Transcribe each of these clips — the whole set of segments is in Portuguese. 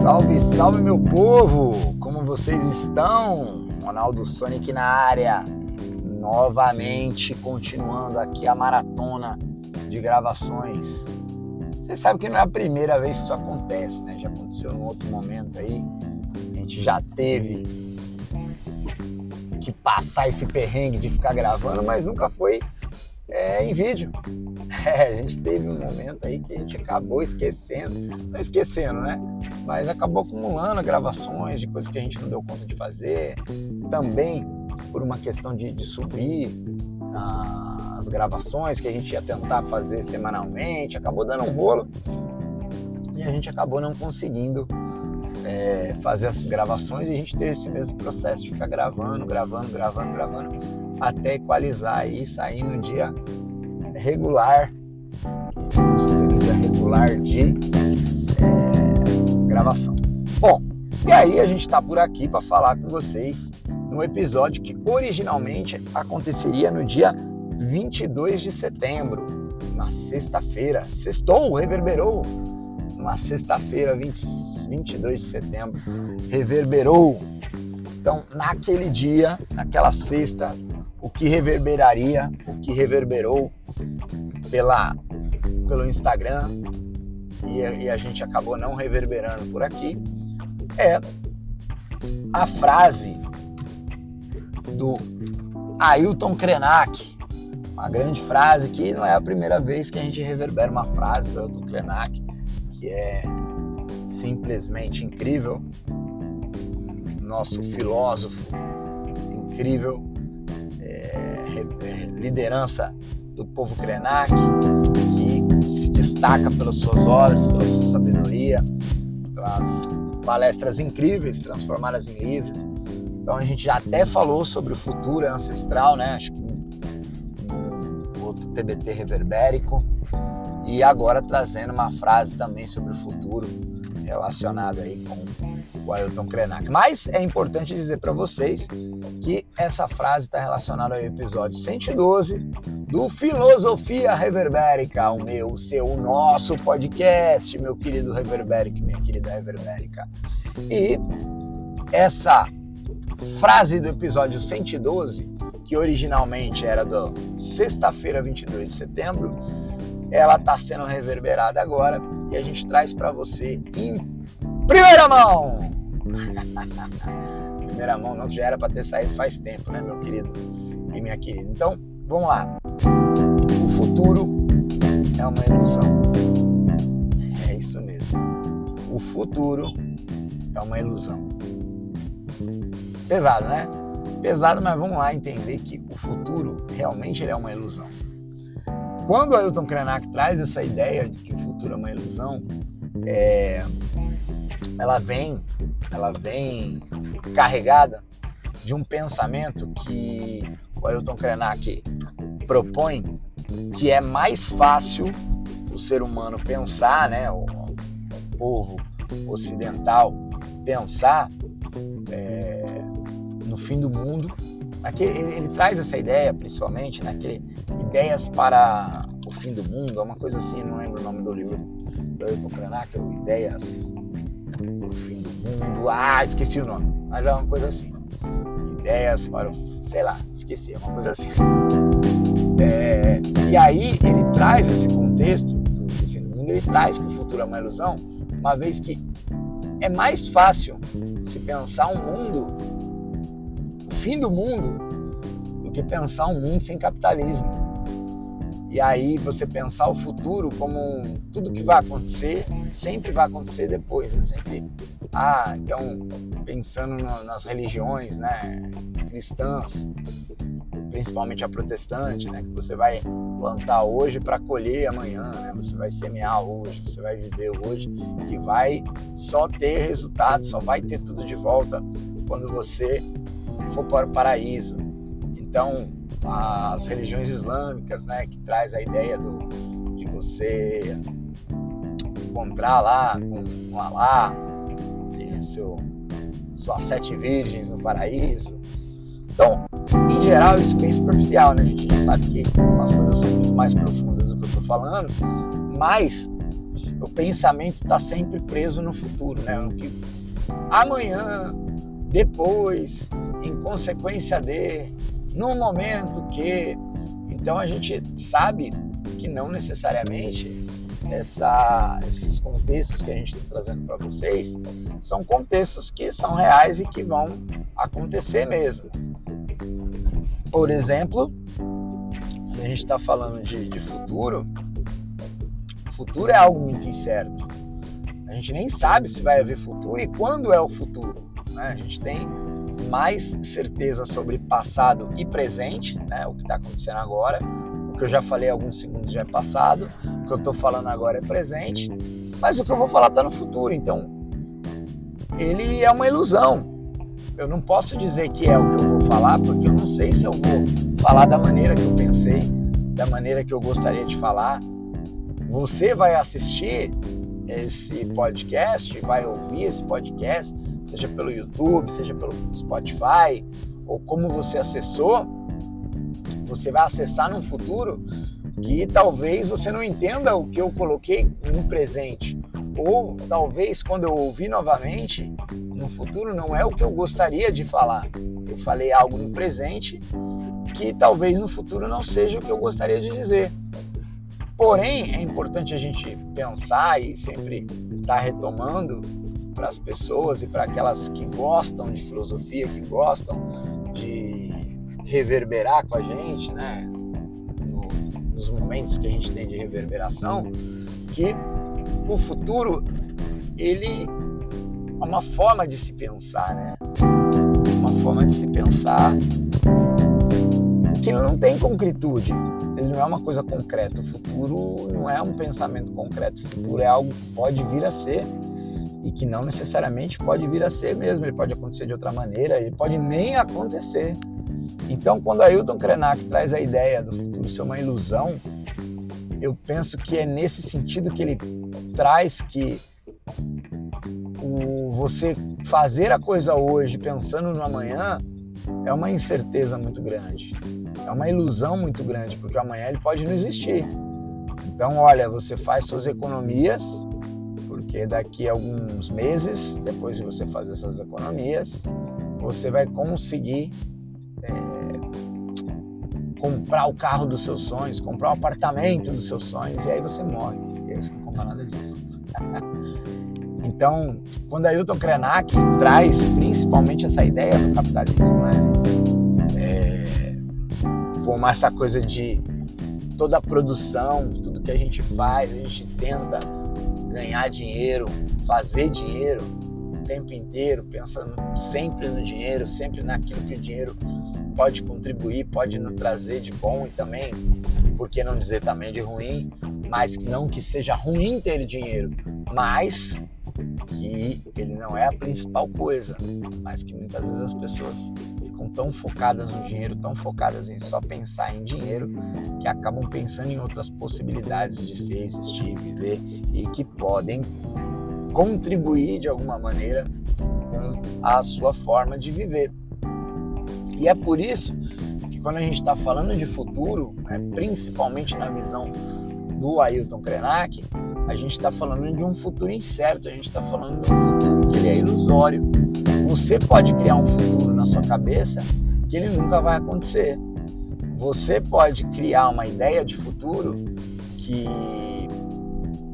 Salve, salve meu povo! Como vocês estão? Ronaldo Sonic na área, novamente continuando aqui a maratona de gravações. Vocês sabem que não é a primeira vez que isso acontece, né? Já aconteceu em outro momento aí, a gente já teve que passar esse perrengue de ficar gravando, mas nunca foi em vídeo. A gente teve um momento aí que a gente acabou esquecendo, não esquecendo, né? Mas acabou acumulando gravações de coisas que a gente não deu conta de fazer, também por uma questão de subir as gravações que a gente ia tentar fazer semanalmente, acabou dando um rolo e a gente acabou não conseguindo fazer as gravações, e a gente teve esse mesmo processo de ficar gravando, até equalizar e sair no dia regular, de gravação. Bom, e aí a gente está por aqui para falar com vocês no episódio que originalmente aconteceria no dia 22 de setembro, na sexta-feira. Sextou, reverberou. Uma sexta-feira, 22 de setembro, reverberou. Então, naquele dia, naquela sexta, o que reverberaria, o que reverberou pelo Instagram, e a gente acabou não reverberando por aqui, é a frase do Ailton Krenak. Uma grande frase que não é a primeira vez que a gente reverbera uma frase do Ailton Krenak, que é simplesmente incrível, nosso filósofo incrível, liderança do povo Krenak, que se destaca pelas suas obras, pela sua sabedoria, pelas palestras incríveis transformadas em livro. Então a gente já até falou sobre o futuro ancestral, né? Acho que no outro TBT reverbérico. E agora trazendo uma frase também sobre o futuro relacionada aí com o Ailton Krenak. Mas é importante dizer para vocês que essa frase está relacionada ao episódio 112 do Filosofia Reverbérica, o meu, o seu, o nosso podcast, meu querido Reverbérica, minha querida Reverbérica. E essa frase do episódio 112, que originalmente era do sexta-feira, 22 de setembro, ela está sendo reverberada agora e a gente traz para você em primeira mão. Primeira mão não, que já era para ter saído faz tempo, né, meu querido e minha querida. Então, vamos lá. O futuro é uma ilusão. É isso mesmo. O futuro é uma ilusão. Pesado, né? Pesado, mas vamos lá entender que o futuro realmente ele é uma ilusão. Quando o Ailton Krenak traz essa ideia de que o futuro é uma ilusão, ela vem carregada de um pensamento que o Ailton Krenak propõe, que é mais fácil o ser humano pensar, né, o povo ocidental pensar no fim do mundo. Ele traz essa ideia, principalmente, né, ideias para o fim do mundo, é uma coisa assim, não lembro o nome do livro do Ailton Krenak, ideias para o fim do mundo, esqueci o nome, mas é uma coisa assim, ideias para o, sei lá, esqueci, é uma coisa assim. E aí ele traz esse contexto do fim do mundo, ele traz que o futuro é uma ilusão, uma vez que é mais fácil se pensar um mundo, o fim do mundo, do que pensar um mundo sem capitalismo. E aí você pensar o futuro como tudo que vai acontecer, sempre vai acontecer depois, né? Sempre, então, pensando nas religiões, né, cristãs, principalmente a protestante, né, que você vai plantar hoje para colher amanhã, né? Você vai semear hoje, você vai viver hoje e vai só ter resultado, só vai ter tudo de volta quando você for para o paraíso. Então, as religiões islâmicas, né, que traz a ideia de você encontrar lá com Alá, ter suas 7 virgens no paraíso. Então, em geral, isso é bem superficial, né? A gente já sabe que as coisas são muito mais profundas do que eu estou falando, mas eu pensamento está sempre preso no futuro, né? O que amanhã, depois, em consequência de, no momento que... Então a gente sabe que não necessariamente esses contextos que a gente está trazendo para vocês são contextos que são reais e que vão acontecer mesmo. Por exemplo, quando a gente está falando de futuro, o futuro é algo muito incerto. A gente nem sabe se vai haver futuro e quando é o futuro, né? A gente tem mais certeza sobre passado e presente, né? O que está acontecendo agora. O que eu já falei há alguns segundos já é passado, o que eu estou falando agora é presente, mas o que eu vou falar está no futuro, então ele é uma ilusão. Eu não posso dizer que é o que eu vou falar, porque eu não sei se eu vou falar da maneira que eu pensei, da maneira que eu gostaria de falar. Você vai assistir esse podcast, vai ouvir esse podcast, seja pelo YouTube, seja pelo Spotify, ou como você acessou, você vai acessar num futuro que talvez você não entenda o que eu coloquei no presente. Ou talvez quando eu ouvir novamente, no futuro não é o que eu gostaria de falar. Eu falei algo no presente que talvez no futuro não seja o que eu gostaria de dizer. Porém, é importante a gente pensar e sempre estar retomando para as pessoas e para aquelas que gostam de filosofia, que gostam de reverberar com a gente, né? Nos momentos que a gente tem de reverberação, que o futuro, ele é uma forma de se pensar, né? Uma forma de se pensar que não tem concretude. Ele não é uma coisa concreta. O futuro não é um pensamento concreto. O futuro é algo que pode vir a ser e que não necessariamente pode vir a ser mesmo. Ele pode acontecer de outra maneira, ele pode nem acontecer. Então, quando Ailton Krenak traz a ideia do futuro ser uma ilusão, eu penso que é nesse sentido que ele traz que você fazer a coisa hoje pensando no amanhã é uma incerteza muito grande, é uma ilusão muito grande, porque amanhã ele pode não existir. Então, olha, você faz suas economias, porque daqui a alguns meses, depois de você fazer essas economias, você vai conseguir comprar o carro dos seus sonhos, comprar o apartamento dos seus sonhos, e aí você morre. E aí você não compra nada disso. Então, quando Ailton Krenak traz principalmente essa ideia do capitalismo, né? Como essa coisa de toda a produção, tudo que a gente faz, a gente tenta ganhar dinheiro, fazer dinheiro o tempo inteiro, pensando sempre no dinheiro, sempre naquilo que o dinheiro pode contribuir, pode nos trazer de bom e também, por que não dizer também de ruim, mas não que seja ruim ter dinheiro, mas que ele não é a principal coisa, mas que muitas vezes as pessoas ficam tão focadas no dinheiro, tão focadas em só pensar em dinheiro, que acabam pensando em outras possibilidades de ser, existir, viver e que podem contribuir de alguma maneira com a sua forma de viver. E é por isso que quando a gente está falando de futuro, principalmente na visão do Ailton Krenak, a gente está falando de um futuro incerto, a gente está falando de um futuro que ele é ilusório. Você pode criar um futuro na sua cabeça que ele nunca vai acontecer. Você pode criar uma ideia de futuro que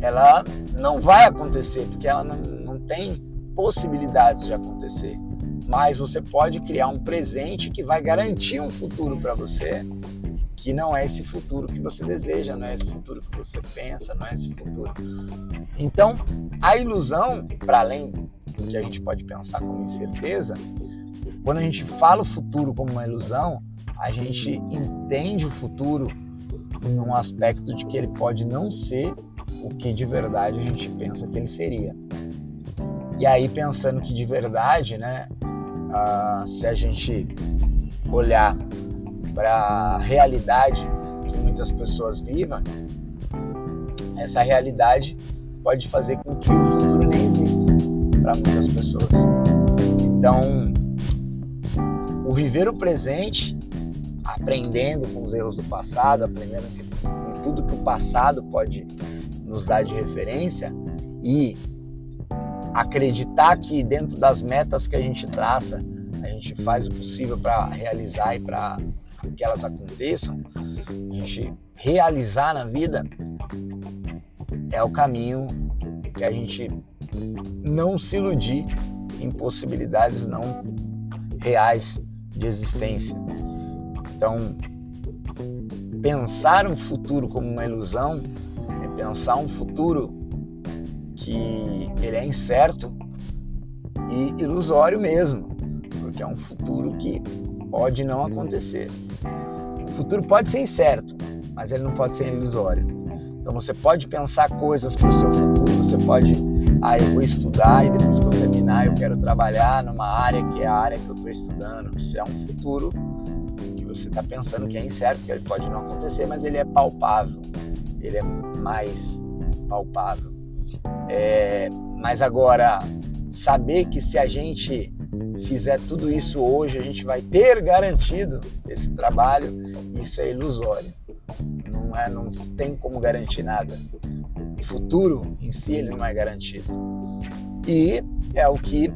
ela não vai acontecer, porque ela não tem possibilidades de acontecer. Mas você pode criar um presente que vai garantir um futuro para você, que não é esse futuro que você deseja, não é esse futuro que você pensa, não é esse futuro. Então, a ilusão, para além do que a gente pode pensar como incerteza, quando a gente fala o futuro como uma ilusão, a gente entende o futuro num aspecto de que ele pode não ser o que de verdade a gente pensa que ele seria. E aí, pensando que de verdade, né, se a gente olhar para a realidade que muitas pessoas vivem, essa realidade pode fazer com que o futuro nem exista para muitas pessoas. Então, o viver o presente, aprendendo com os erros do passado, aprendendo com tudo que o passado pode nos dá de referência e acreditar que dentro das metas que a gente traça, a gente faz o possível para realizar e para que elas aconteçam, a gente realizar na vida, é o caminho que a gente não se iludir em possibilidades não reais de existência. Então, pensar um futuro como uma ilusão é pensar um futuro que ele é incerto e ilusório mesmo, porque é um futuro que pode não acontecer. O futuro pode ser incerto, mas ele não pode ser ilusório. Então você pode pensar coisas para o seu futuro, você pode, eu vou estudar e depois que eu terminar eu quero trabalhar numa área que é a área que eu estou estudando. Isso é um futuro que você está pensando que é incerto, que ele pode não acontecer, mas ele é palpável, ele é mais palpável. Mas agora, saber que se a gente fizer tudo isso hoje, a gente vai ter garantido esse trabalho, isso é ilusório. Não tem como garantir nada. O futuro em si ele não é garantido. E é o que,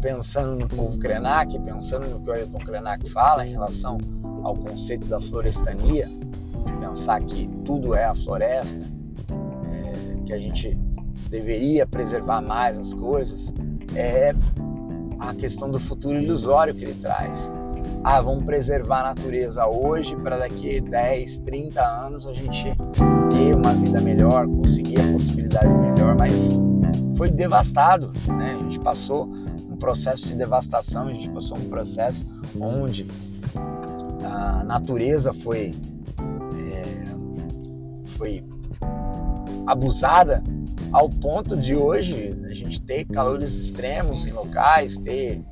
pensando no povo Krenak, pensando no que o Ailton Krenak fala em relação ao conceito da florestania, de pensar que tudo é a floresta, que a gente deveria preservar mais as coisas, é a questão do futuro ilusório que ele traz. Vamos preservar a natureza hoje para daqui 10, 30 anos a gente ter uma vida melhor, conseguir a possibilidade melhor, mas foi devastado, né? A gente passou um processo de devastação, a gente passou um processo onde a natureza foi abusada ao ponto de hoje a gente ter calores extremos em locais, ter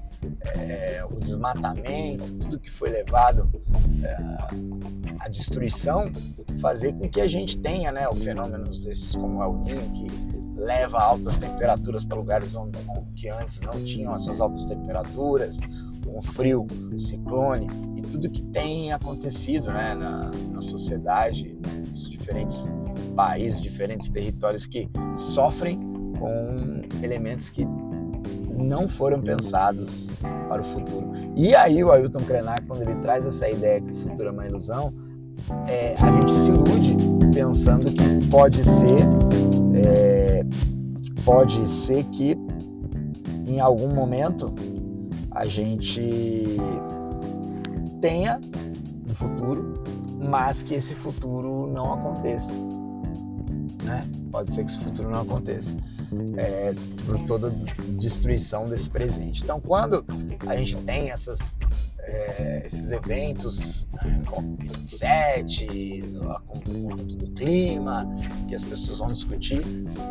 o desmatamento, tudo que foi levado à destruição, fazer com que a gente tenha, né, fenômenos desses como o El Niño, que leva altas temperaturas para lugares que antes não tinham essas altas temperaturas, com o frio, o ciclone e tudo que tem acontecido, né, na sociedade, nos diferentes países, diferentes territórios que sofrem com elementos que não foram pensados para o futuro. E aí o Ailton Krenak, quando ele traz essa ideia que o futuro é uma ilusão, a gente se ilude pensando que pode ser que em algum momento a gente tenha um futuro, mas que esse futuro não aconteça, né? Pode ser que esse futuro não aconteça, por toda a destruição desse presente. Então, quando a gente tem esses eventos, COP27, com o conjunto do clima, que as pessoas vão discutir,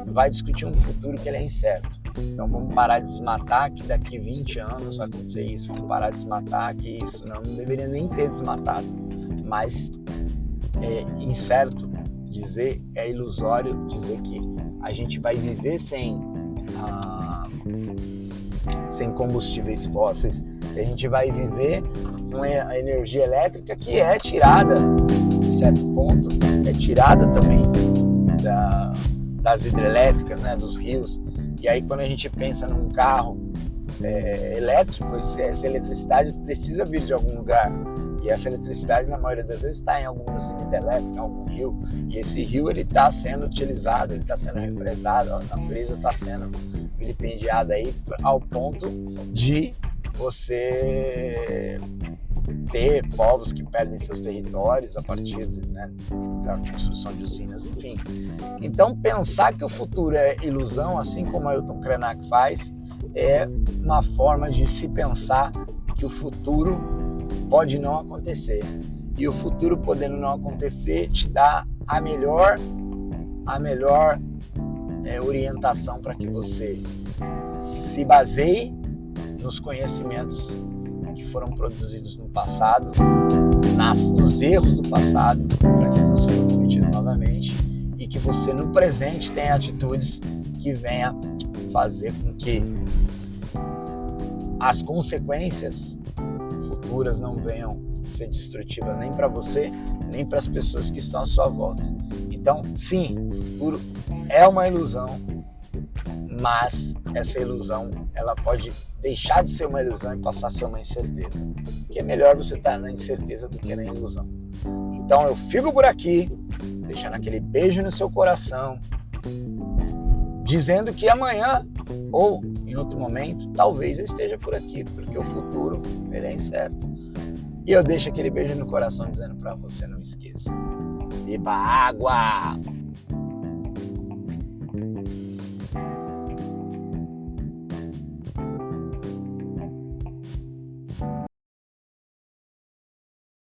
vai discutir um futuro que ele é incerto. Então, vamos parar de desmatar, que daqui 20 anos vai acontecer isso. Vamos parar de desmatar, que isso não deveria nem ter desmatado. Mas é incerto dizer, é ilusório dizer que a gente vai viver sem combustíveis fósseis, que a gente vai viver com a energia elétrica que é tirada, de certo ponto, é tirada também das hidrelétricas, né, dos rios. E aí quando a gente pensa num carro elétrico, essa eletricidade precisa vir de algum lugar. E essa eletricidade, na maioria das vezes, está em alguma usina hidrelétrica, em algum rio. E esse rio está sendo utilizado, ele está sendo represado, a natureza está sendo vilipendiada aí ao ponto de você ter povos que perdem seus territórios a partir da construção de usinas, enfim. Então, pensar que o futuro é ilusão, assim como Ailton Krenak faz, é uma forma de se pensar que o futuro pode não acontecer. E o futuro podendo não acontecer te dá a melhor orientação para que você se baseie nos conhecimentos que foram produzidos no passado, nos erros do passado, para que eles não sejam cometidos novamente, e que você no presente tenha atitudes que venha fazer com que as consequências futuras não venham ser destrutivas nem para você, nem para as pessoas que estão à sua volta. Então, Então, sim, o futuro é uma ilusão, mas essa ilusão ela pode deixar de ser uma ilusão e passar a ser uma incerteza. Porque é melhor você estar na incerteza do que na ilusão. Então eu fico por aqui, deixando aquele beijo no seu coração, dizendo que amanhã ou em outro momento, talvez eu esteja por aqui, porque o futuro ele é incerto. E eu deixo aquele beijo no coração dizendo para você não esqueça. Beba água!